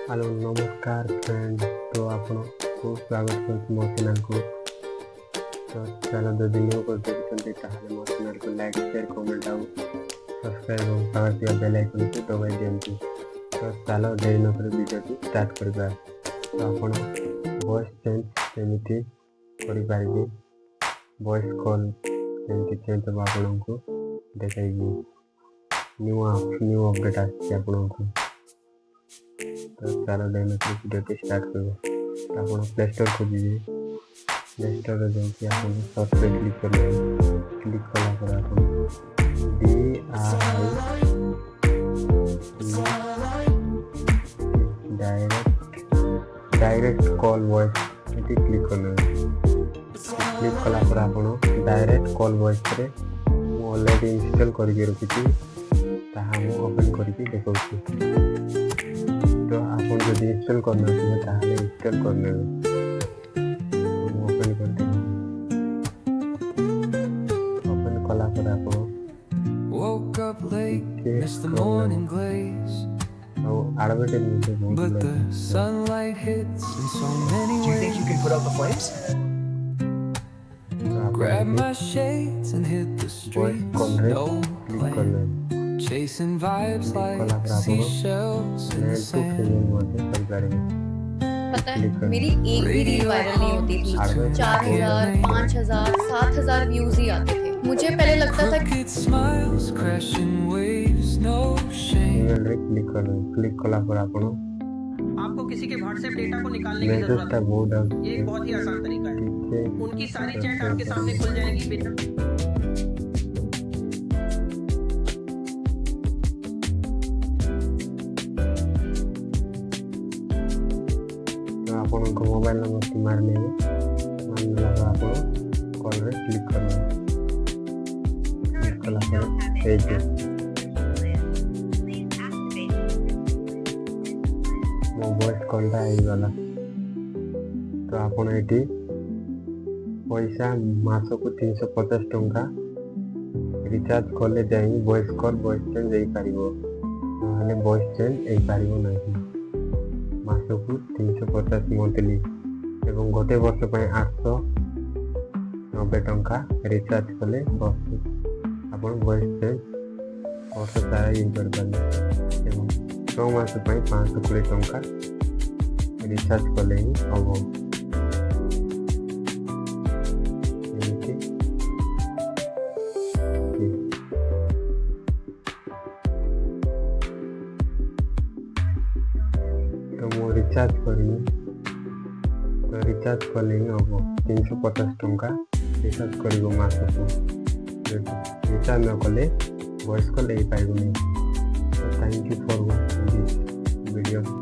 Hello नमस्कार friend. तो आपको स्वागत करुच्ची मो चैनल को। तो चलो जदि न्यू कर देखते ताहले मो चैनल को लाइक शेयर कमेंट आउ सब्सक्राइब और पावर बेल आइकन को दबाई दियंतु। तो चलो देरी न कर वीडियो को स्टार्ट करबा। तो आपण वॉइस चेंज केमिति करि पारिबे, वॉइस कॉल केमिति चेंज हो आपनको देखाइबी। न्यू अपडेट आछि आपनको। तो चलो देरी न कर वीडियो को स्टार्ट करबा। तो आपण प्ले स्टोर को जीवे, प्ले स्टोर रे जाके आपण सर्च पे क्लिक करबे। क्लिक कला पर आपण डायरेक्ट कॉल वॉइस ये क्लिक करना। क्लिक कला पर आपण डायरेक्ट कॉल वॉइस रे ऑलरेडी इंस्टॉल करके रखिछी ताहा मु ओपन करके देखौछी। तो आपण जदि इंस्टॉल करना है ताहले इंस्टॉल करना ओपन कर दे। ओपन कला पर आपण Woke up late, missed the morning glaze, but the sunlight hits in so many Do you think you ways. can put out the flames? Grab my shades and hit the streets, no plan, chasing vibes like seashells in the sand. पता है मेरी एक भी reel viral नहीं होती थी। 4000, 5000, 7000 views ही आते थे। मुझे पहले लगता था कि Crooked smiles, crashing waves, no shame. Click कला पर आपण आपको किसी के व्हाट्सएप डेटा को निकालने की मैसेज जरूरत का है। बोर्ड ये एक बहुत ही आसान तरीका है। उनकी सारी चैट आपके सामने खुल जाएगी बिना आपको मोबाइल नंबर की मारने आप कॉल रे क्लिक करना। क्लिक कला पर पेज मो वॉइस कॉल टा आई वाला। तो आपण एटी पैसा मास को 350 टंका रिचार्ज कले जाई वॉइस कॉल वॉइस चेंज दे पारिबो, नहले वॉइस चेंज ए पारिबो नाही। मासकू 350 मंथली एवं गोटे वर्ष 890 टंका रिचार्ज कले आपण वॉइस चेंज वर्ष सारा यूज कर पारे। एवं 6 मास 520 टंका रिचार्ज कले ही हम। तो मो रिचार्ज करनी, तो रिचार्ज कले हम 350 टंका रिचार्ज कर मास को। रिचार्ज न कले वॉइस कॉल पाइबनी। Thank you for watching this video.